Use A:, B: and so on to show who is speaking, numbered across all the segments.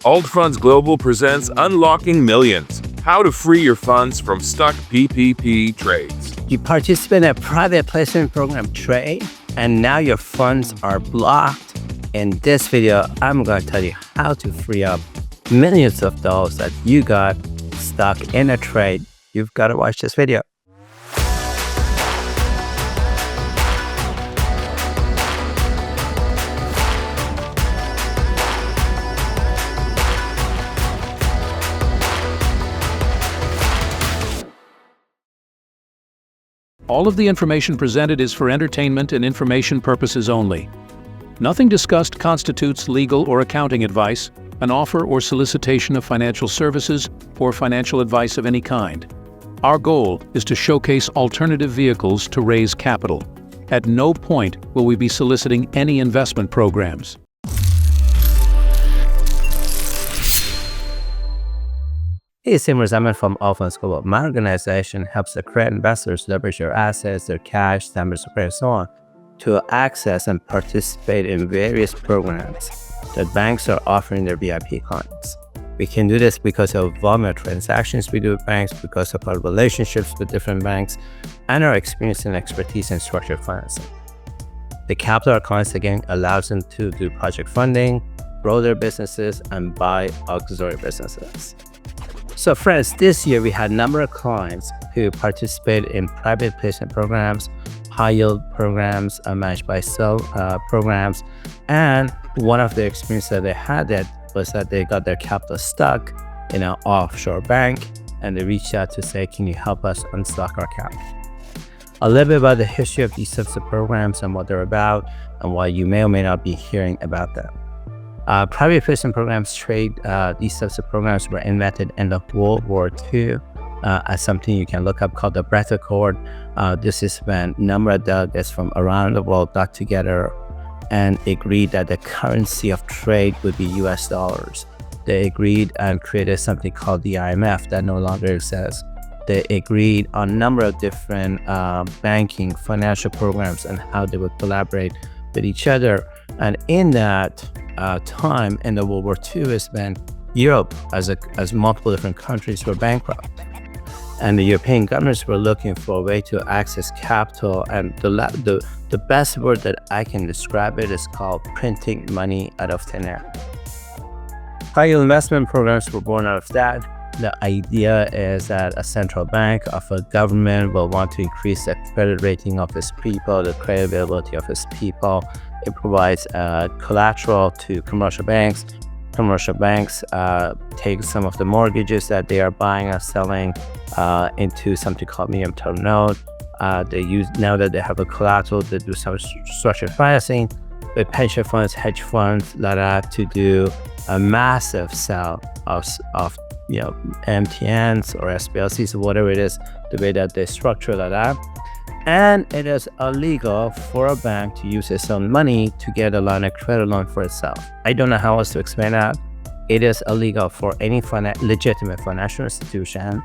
A: Altfunds Global presents Unlocking Millions, how to free your funds from stuck PPP trades.
B: You participate in a private placement program trade, and now your funds are blocked. In this video, I'm going to tell you how to free up millions of dollars that you got stuck in a trade. You've got to watch this video.
C: All of the information presented is for entertainment and information purposes only. Nothing discussed constitutes legal or accounting advice, an offer or solicitation of financial services, or financial advice of any kind. Our goal is to showcase alternative vehicles to raise capital. At no point will we be soliciting any investment programs.
B: Hey, Simmer Zaman from Altfunds Global. My organization helps accredited investors leverage their assets, their cash, standards of credit, and so on, to access and participate in various programs that banks are offering their VIP clients. We can do this because of volume of transactions we do with banks, because of our relationships with different banks, and our experience and expertise in structured financing. The capital our clients again allows them to do project funding, grow their businesses, and buy auxiliary businesses. So friends, this year we had a number of clients who participated in private placement programs, high yield programs, managed by sell programs. And one of the experiences that they had was that they got their capital stuck in an offshore bank, and they reached out to say, can you help us unstuck our capital? A little bit about the history of these types of programs and what they're about, and why you may or may not be hearing about them. Private placement programs these types of programs were invented in the World War II as something you can look up called the Bretton Accord. This is when a number of delegates from around the world got together and agreed that the currency of trade would be US dollars. They agreed and created something called the IMF that no longer exists. They agreed on a number of different banking, financial programs and how they would collaborate with each other. And in that time in the World War II is when Europe, as multiple different countries were bankrupt, and the European governments were looking for a way to access capital. And the best word that I can describe it is called printing money out of thin air. High-yield investment programs were born out of that. The idea is that a central bank of a government will want to increase the credit rating of its people, the credit availability of its people. It provides collateral to commercial banks. Commercial banks take some of the mortgages that they are buying and selling into something called medium-term note. They use, now that they have a collateral, they do some structured financing with pension funds, hedge funds, to do a massive sell of MTNs or SPLCs or whatever it is, the way that they structure that. And it is illegal for a bank to use its own money to get a line of credit loan for itself. I don't know how else to explain that. It is illegal for any legitimate financial institution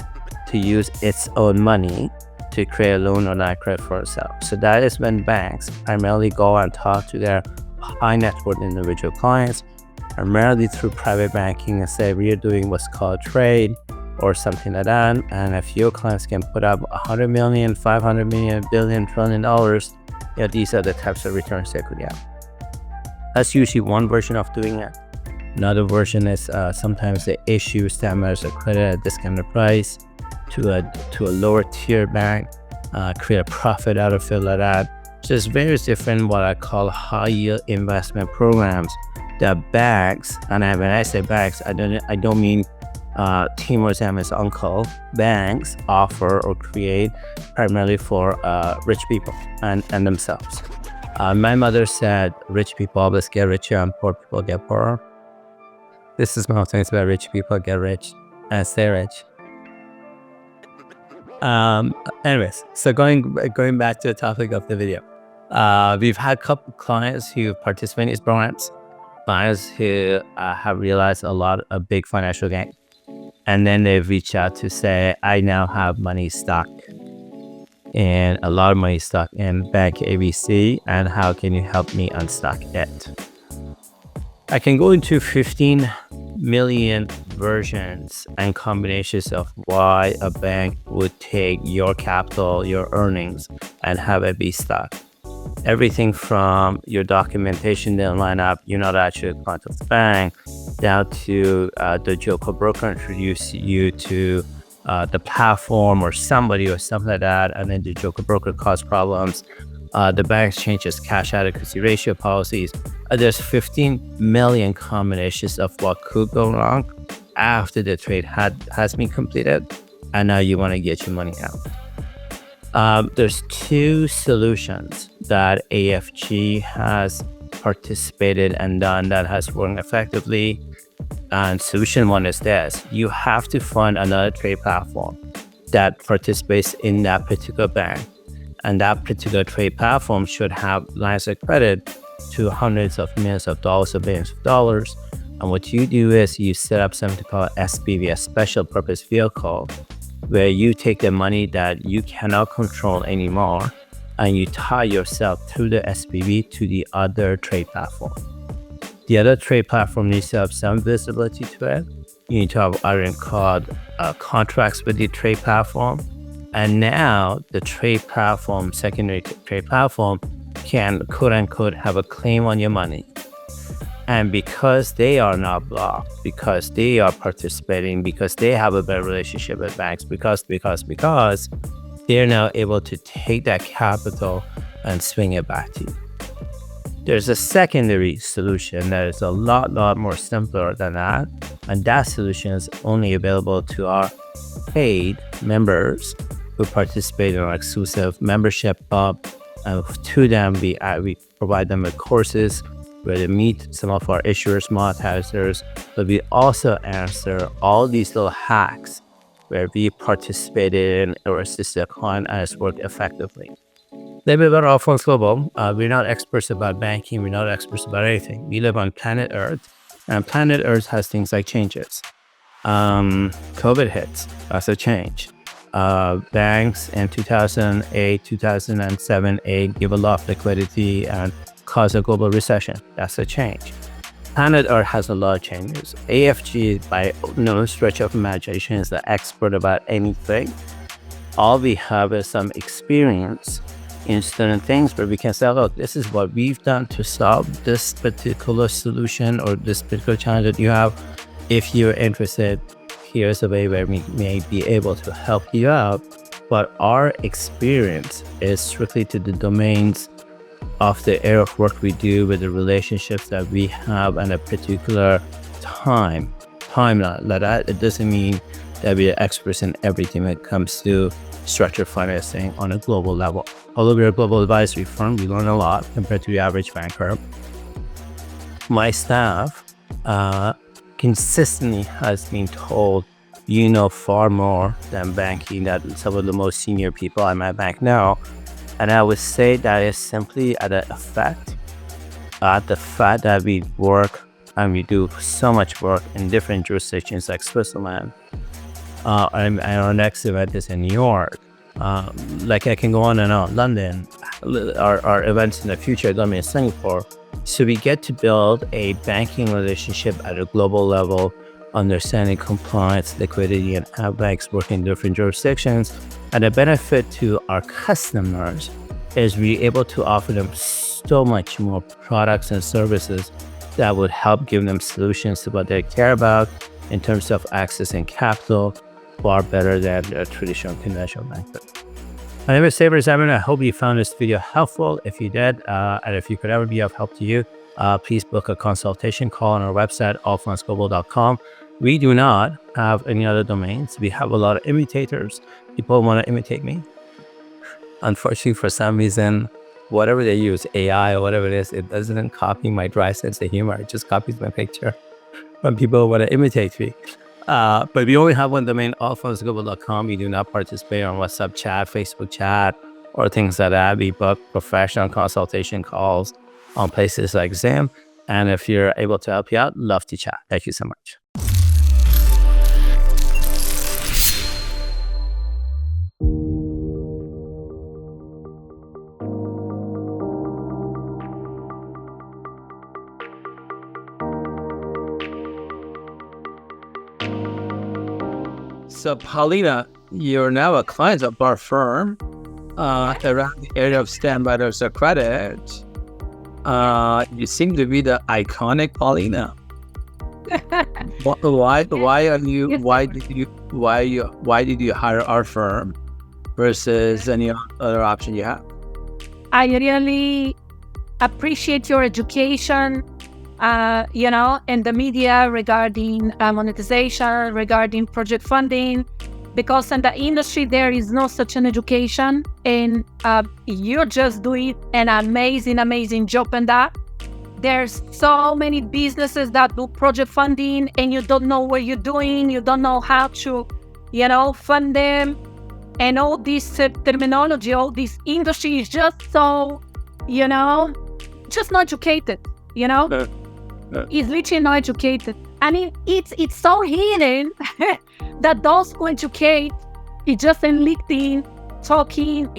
B: to use its own money to create a loan or line of credit for itself. So that is when banks primarily go and talk to their high net worth individual clients, primarily through private banking, and say, we are doing what's called trade or something like that. And if your clients can put up 100 million, 500 million, billion, $1 trillion, these are the types of returns they could get. That's usually one version of doing it. Another version is sometimes they issue stamp letters of credit at a discounted price to a lower tier bank, create a profit out of it like that. So there's various different what I call high yield investment programs that banks, and when I say banks, I don't mean Timur Zaman's uncle, banks offer or create primarily for rich people and themselves. My mother said rich people always get richer and poor people get poorer. This is one of the things where rich people get rich and stay rich. Anyways, so going back to the topic of the video, we've had a couple clients who participate in these programs, clients who have realized a big financial gain. And then they've reached out to say, I now have money stuck, and a lot of money stuck in bank ABC, and how can you help me unstuck it? I can go into 15 million versions and combinations of why a bank would take your capital, your earnings, and have it be stuck. Everything from your documentation didn't line up, you're not actually a client of the bank, down to the Joker broker introduced you to the platform or somebody or something like that, and then the Joker broker caused problems. The bank changes cash adequacy ratio policies. There's 15 million combinations of what could go wrong after the trade has been completed, and now you want to get your money out. There's two solutions that AFG has participated and done that has worked effectively. And solution one is this: you have to find another trade platform that participates in that particular bank. And that particular trade platform should have lines of credit to hundreds of millions of dollars or billions of dollars. And what you do is you set up something called SPV, a special purpose vehicle, where you take the money that you cannot control anymore and you tie yourself through the SPV to the other trade platform. The other trade platform needs to have some visibility to it. You need to have iron called contracts with the trade platform. And now the trade platform, secondary trade platform, can quote unquote have a claim on your money. And because they are not blocked, because they are participating, because they have a better relationship with banks, because they're now able to take that capital and swing it back to you. There's a secondary solution that is a lot more simpler than that. And that solution is only available to our paid members who participate in our exclusive membership club. And to them, we provide them with courses where they meet some of our issuers, monetizers, but we also answer all these little hacks where we participated in or assisted a client and it's worked effectively. A little bit about Altfunds Global. We're not experts about banking. We're not experts about anything. We live on planet Earth, and planet Earth has things like changes. COVID hits. That's a change. Banks in 2008, 2007, 8 give a lot of liquidity and cause a global recession. That's a change. Planet Earth has a lot of changes. AFG, by no stretch of imagination, is the expert about anything. All we have is some experience in certain things where we can say, look, this is what we've done to solve this particular solution or this particular challenge that you have. If you're interested, here's a way where we may be able to help you out. But our experience is strictly to the domains of the area of work we do with the relationships that we have and a particular timeline. That it doesn't mean that we are experts in everything when it comes to structured financing on a global level. Although we're a global advisory firm, we learn a lot compared to the average banker. My staff consistently has been told, you know far more than banking that some of the most senior people at my bank know. And I would say that is simply at the fact that we work and we do so much work in different jurisdictions like Switzerland. And our next event is in New York. Like I can go on and on. London, our events in the future are going to be in Singapore. So we get to build a banking relationship at a global level, understanding compliance, liquidity, and how banks work in different jurisdictions. And the benefit to our customers is we're able to offer them so much more products and services that would help give them solutions to what they care about in terms of accessing capital, far better than a traditional conventional bank. My name is Saber Zaman. I hope you found this video helpful. If you did, and if you could ever be of help to you, please book a consultation call on our website, altfundsglobal.com. We do not have any other domains. We have a lot of imitators. People want to imitate me. Unfortunately, for some reason, whatever they use, AI or whatever it is, it doesn't copy my dry sense of humor. It just copies my picture when people want to imitate me. But we only have one domain, altfundsglobal.com. We do not participate on WhatsApp chat, Facebook chat, or things like that. We book professional consultation calls on places like Zoom. And if you're able to help you out, love to chat. Thank you so much. So, Paulina, you're now a client of our firm around the area of standby letters of credit. You seem to be the iconic Paulina. Why did you hire our firm versus any other option you have?
D: I really appreciate your education, and the media regarding monetization, regarding project funding, because in the industry there is no such an education, and you're just doing an amazing job in that. There's so many businesses that do project funding and you don't know what you're doing, you don't know how to, fund them. And all this terminology, all this industry is just so, just not educated, It's literally not educated. I mean, it's so hidden that those who educate, it's just in LinkedIn, talking,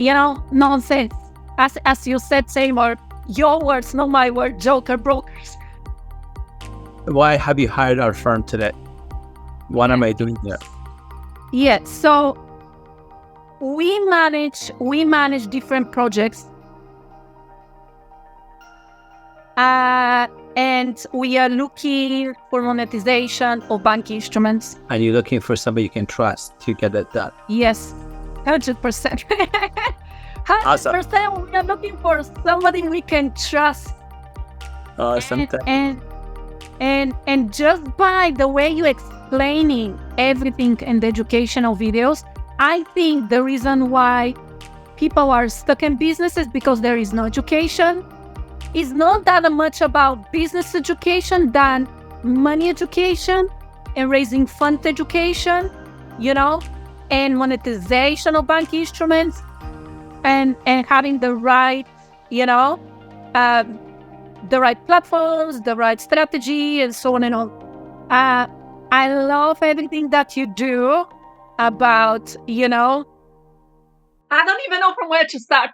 D: nonsense. As you said, Seymour, your words, not my word, joker brokers.
B: Why have you hired our firm today? What am I doing here?
D: Yeah, so we manage different projects. And we are looking for monetization of bank instruments.
B: And you're looking for somebody you can trust to get that done.
D: Yes, 100%. 100%.
B: Awesome.
D: We are looking for somebody we can trust.
B: Awesome.
D: And just by the way you explaining everything in the educational videos, I think the reason why people are stuck in businesses because there is no education. It's not that much about business education than money education and raising fund education, and monetization of bank instruments and having the right, the right platforms, the right strategy, and so on and on. I love everything that you do about, I don't even know from where to start.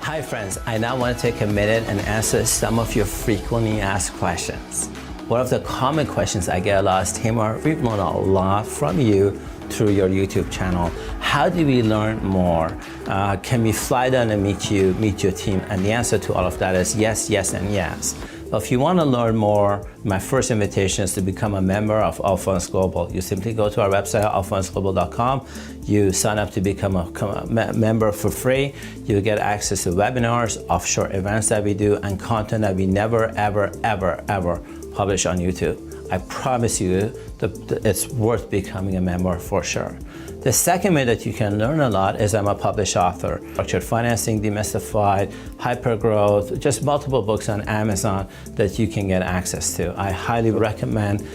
B: Hi friends, I now want to take a minute and answer some of your frequently asked questions. One of the common questions I get a lot is, Timur, we've learned a lot from you through your YouTube channel. How do we learn more? Can we fly down and meet your team? And the answer to all of that is yes, yes, and yes. But if you want to learn more, my first invitation is to become a member of Altfunds Global. You simply go to our website, altfundsglobal.com. You sign up to become a member for free. You get access to webinars, offshore events that we do, and content that we never, ever, ever, ever publish on YouTube. I promise you that it's worth becoming a member for sure. The second way that you can learn a lot is I'm a published author. Structured Financing, Demystified, Hypergrowth, just multiple books on Amazon that you can get access to. I highly recommend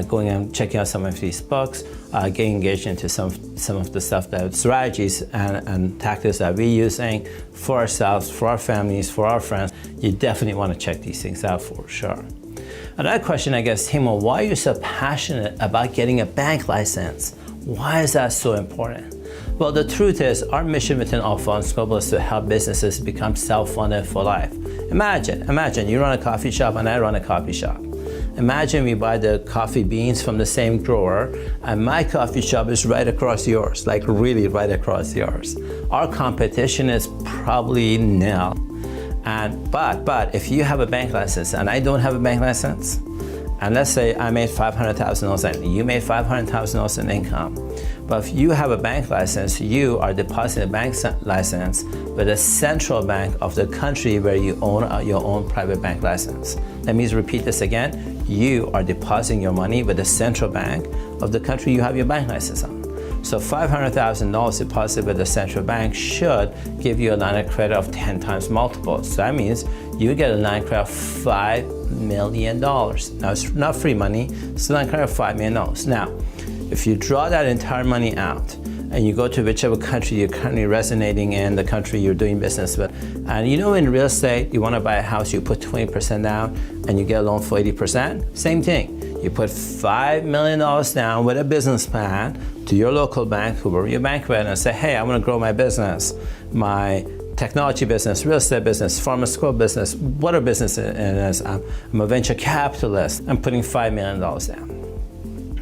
B: going and checking out some of these books, getting engaged into some of the stuff, that strategies and tactics that we're using for ourselves, for our families, for our friends. You definitely want to check these things out for sure. Another question, I guess, Timo, why are you so passionate about getting a bank license? Why is that so important? Well, the truth is, our mission within Altfunds Global is to help businesses become self-funded for life. Imagine you run a coffee shop and I run a coffee shop. Imagine we buy the coffee beans from the same grower and my coffee shop is right across yours, like really right across yours. Our competition is probably nil. But if you have a bank license and I don't have a bank license, and let's say I made $500,000 and you made $500,000 in income, but if you have a bank license, you are depositing a bank license with the central bank of the country where you own your own private bank license. That means, repeat this again, you are depositing your money with the central bank of the country you have your bank license on. So $500,000 deposited with the central bank should give you a line of credit of 10 times multiple. So that means you get a line of credit of $5 million. Now, it's not free money, it's a line of credit of $5 million. Now, if you draw that entire money out and you go to whichever country you're currently resonating in, the country you're doing business with, and in real estate, you want to buy a house, you put 20% down and you get a loan for 80%, same thing. You put $5 million down with a business plan to your local bank, whoever your bank with, and say, hey, I want to grow my business. My technology business, real estate business, pharmaceutical business, whatever business it is. I'm a venture capitalist. I'm putting $5 million down.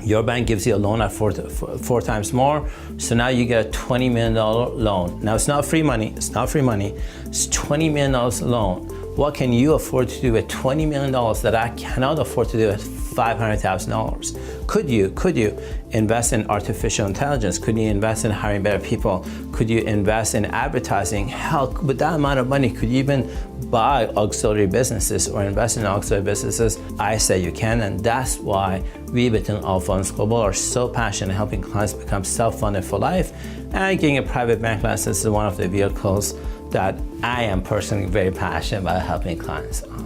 B: Your bank gives you a loan at four times more, so now you get a $20 million loan. Now it's not free money. It's $20 million loan. What can you afford to do with $20 million that I cannot afford to do with $500,000? Could you invest in artificial intelligence? Could you invest in hiring better people? Could you invest in advertising? Hell, with that amount of money, could you even buy auxiliary businesses or invest in auxiliary businesses? I say you can, and that's why we within Altfunds Global are so passionate in helping clients become self-funded for life, and getting a private bank license is one of the vehicles that I am personally very passionate about helping clients on.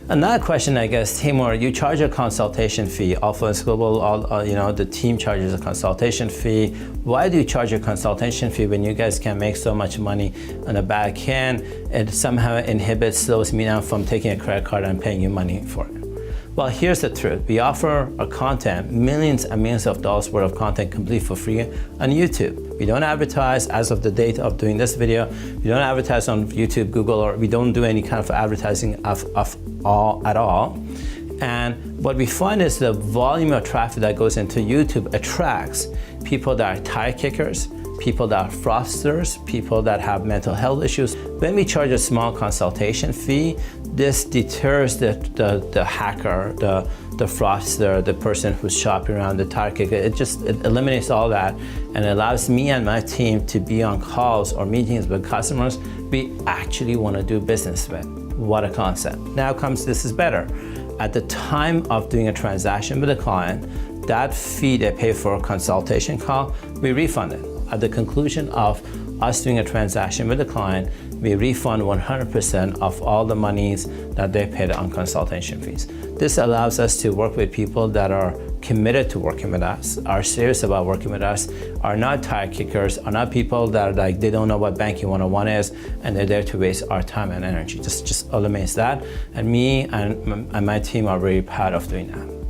B: Another question, I guess, Timur, you charge a consultation fee. Altfunds Global, the team charges a consultation fee. Why do you charge a consultation fee when you guys can make so much money on the back end? It somehow slows me down from taking a credit card and paying you money for it. Well, here's the truth. We offer our content, millions and millions of dollars worth of content complete for free on YouTube. We don't advertise as of the date of doing this video. We don't advertise on YouTube, Google, or we don't do any kind of advertising at all. And what we find is the volume of traffic that goes into YouTube attracts people that are tire kickers, people that are fraudsters, people that have mental health issues. When we charge a small consultation fee, this deters the hacker, the fraudster, the person who's shopping around, the tire kicker. It eliminates all that and allows me and my team to be on calls or meetings with customers we actually want to do business with. What a concept. Now comes, this is better. At the time of doing a transaction with a client, that fee they pay for a consultation call, we refund it. At the conclusion of us doing a transaction with a client, we refund 100% of all the monies that they paid on consultation fees. This allows us to work with people that are committed to working with us, are serious about working with us, are not tire kickers, are not people that are like, they don't know what banking 101 is, and they're there to waste our time and energy. Just eliminates that. And me and my team are very proud of doing that.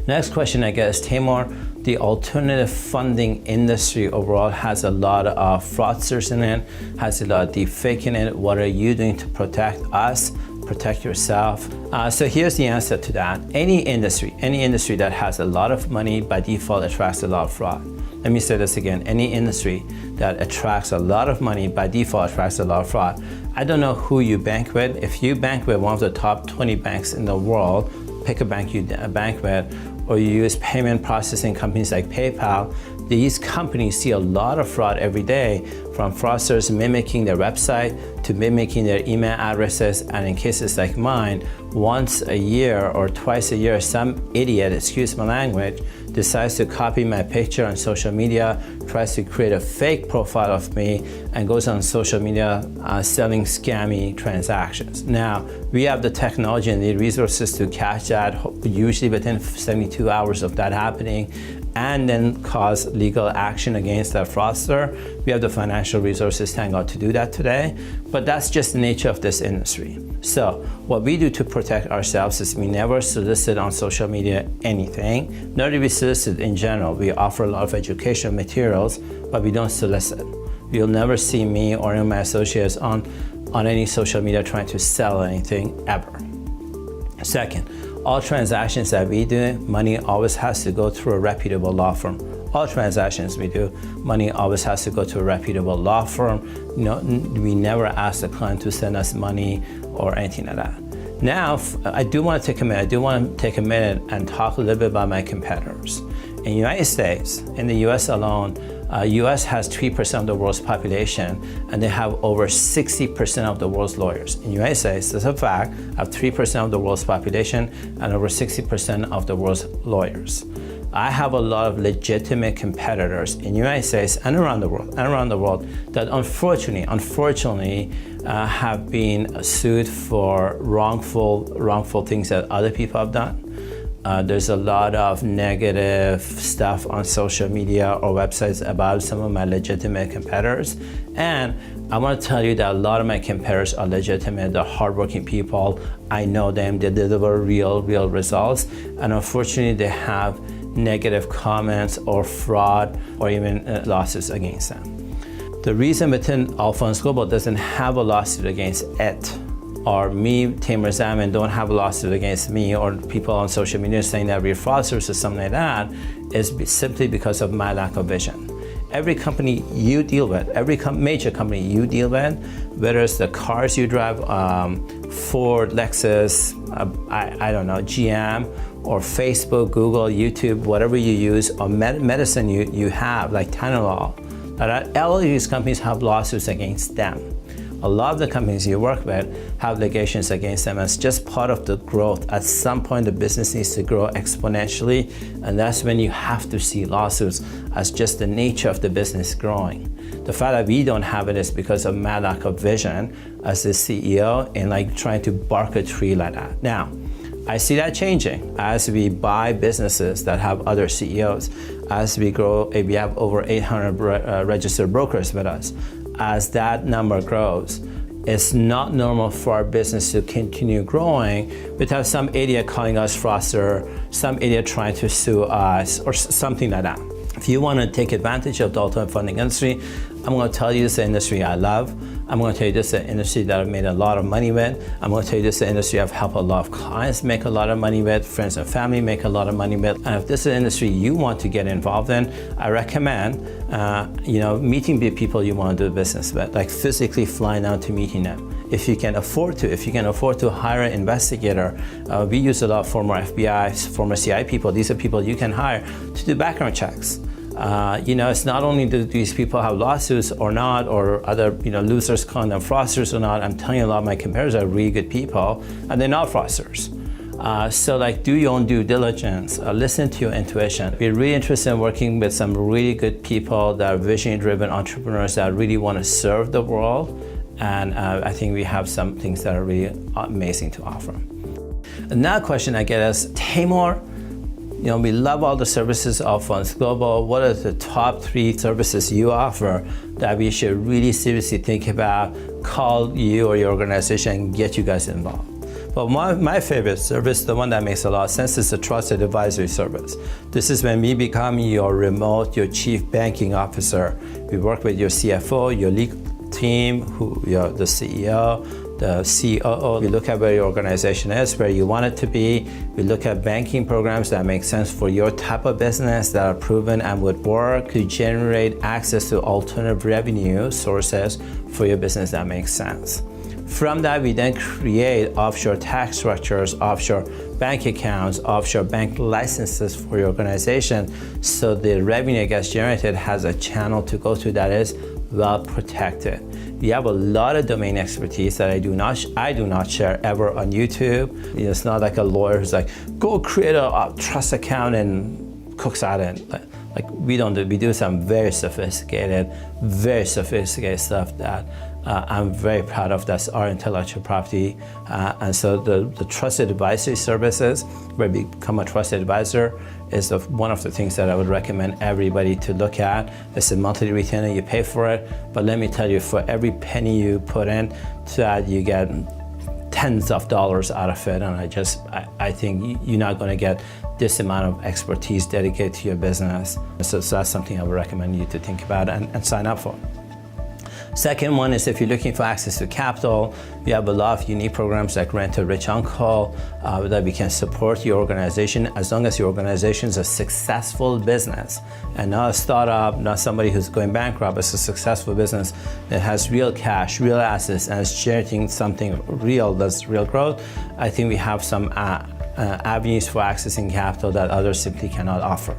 B: Next question, I guess, Timur, the alternative funding industry overall has a lot of fraudsters in it, has a lot of deep fake in it. What are you doing to protect us, protect yourself? So here's the answer to that. Any industry that has a lot of money by default attracts a lot of fraud. Let me say this again. Any industry that attracts a lot of money by default attracts a lot of fraud. I don't know who you bank with. If you bank with one of the top 20 banks in the world, pick a bank you bank with, or you use payment processing companies like PayPal, these companies see a lot of fraud every day, from fraudsters mimicking their website to mimicking their email addresses, and in cases like mine, once a year or twice a year, some idiot, excuse my language, decides to copy my picture on social media, tries to create a fake profile of me, and goes on social media selling scammy transactions. Now, we have the technology and the resources to catch that, usually within 72 hours of that happening, and then cause legal action against that fraudster. We have the financial resources, thank God, to do that today, but that's just the nature of this industry. So what we do to protect ourselves is we never solicit on social media anything, nor do we solicit in general. We offer a lot of educational materials, but we don't solicit. You'll never see me or any of my associates on any social media trying to sell anything, ever. Second, all transactions that we do, money always has to go through a reputable law firm. All transactions we do, money always has to go to a reputable law firm. We never ask the client to send us money or anything like that. Now, I do want to take a minute and talk a little bit about my competitors. In the United States, in the US alone, US has 3% of the world's population, and they have over 60% of the world's lawyers. In the United States, that's a fact, have 3% of the world's population and over 60% of the world's lawyers. I have a lot of legitimate competitors in the United States and around the world that unfortunately have been sued for wrongful things that other people have done. There's a lot of negative stuff on social media or websites about some of my legitimate competitors. And I want to tell you that a lot of my competitors are legitimate. They're hardworking people. I know them. They deliver real results. And unfortunately, they have negative comments or fraud or even losses against them. The reason within Altfunds Global doesn't have a lawsuit against it, or me, Tamer Zaman, don't have a lawsuit against me, or people on social media saying that we're fraudsters or something like that, is simply because of my lack of vision. Every company you deal with, every major company you deal with, whether it's the cars you drive, Ford, Lexus, I don't know, GM, or Facebook, Google, YouTube, whatever you use, or medicine you have, like Tylenol, all of these companies have lawsuits against them. A lot of the companies you work with have litigations against them as just part of the growth. At some point, the business needs to grow exponentially, and that's when you have to see lawsuits as just the nature of the business growing. The fact that we don't have it is because of my lack of vision as the CEO and like trying to bark a tree like that. Now, I see that changing as we buy businesses that have other CEOs, as we grow. We have over 800 registered brokers with us. As that number grows, it's not normal for our business to continue growing without some idiot calling us fraudster, some idiot trying to sue us, or something like that. If you want to take advantage of the alternative funding industry, I'm going to tell you this is the industry I love. I'm going to tell you this is the industry that I've made a lot of money with. I'm going to tell you this is the industry I've helped a lot of clients make a lot of money with, friends and family make a lot of money with. And if this is an industry you want to get involved in, I recommend meeting the people you want to do business with, like physically flying out to meeting them. If you can afford to hire an investigator, we use a lot of former FBI, former CIA people. These are people you can hire to do background checks. It's not only do these people have lawsuits or not, or other losers calling them fraudsters or not. I'm telling you, a lot of my competitors are really good people, and they're not fraudsters. So do your own due diligence, listen to your intuition. We're really interested in working with some really good people that are vision-driven entrepreneurs that really want to serve the world, and I think we have some things that are really amazing to offer. Another question I get is, Tamer, we love all the services of Altfunds Global. What are the top 3 services you offer that we should really seriously think about, call you or your organization and get you guys involved? But my favorite service, the one that makes a lot of sense, is the trusted advisory service. This is when we become your chief banking officer. We work with your CFO, your legal team, the CEO, the COO. We look at where your organization is, where you want it to be. We look at banking programs that make sense for your type of business, that are proven and would work to generate access to alternative revenue sources for your business that makes sense. From that, we then create offshore tax structures, offshore bank accounts, offshore bank licenses for your organization, so the revenue that gets generated has a channel to go to that is well protected. We have a lot of domain expertise that I do not share ever on YouTube. It's not like a lawyer who's like, go create a trust account and cooks out it. We don't do. We do some very sophisticated stuff that I'm very proud of. That's our intellectual property. And so the trusted advisory services, where we become a trusted advisor, is one of the things that I would recommend everybody to look at. It's a monthly retainer, you pay for it, but let me tell you, for every penny you put in to that, you get tens of dollars out of it. And I think you're not going to get this amount of expertise dedicated to your business. So that's something I would recommend you to think about and sign up for. Second one is, if you're looking for access to capital, we have a lot of unique programs like Rent a Rich Uncle that we can support your organization as long as your organization is a successful business and not a startup, not somebody who's going bankrupt. It's a successful business that has real cash, real assets, and is generating something real, that's real growth. I think we have some avenues for accessing capital that others simply cannot offer.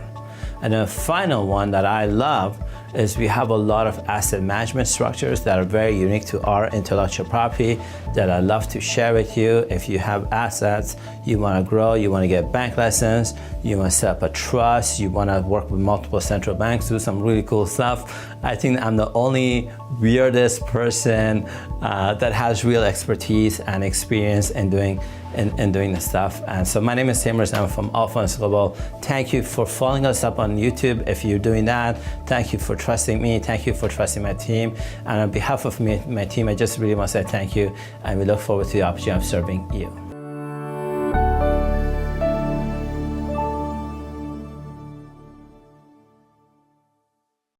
B: And the final one that I love is we have a lot of asset management structures that are very unique to our intellectual property that I love to share with you. If you have assets, you want to grow, you want to get bank license, you want to set up a trust, you want to work with multiple central banks, do some really cool stuff. I think I'm the only weirdest person that has real expertise and experience in doing this stuff. And so my name is Tamer Zaman from Altfunds Global. Thank you for following us up on YouTube. If you're doing that, thank you for trusting me. Thank you for trusting my team. And on behalf of my team, I just really want to say thank you. And we look forward to the opportunity of serving you.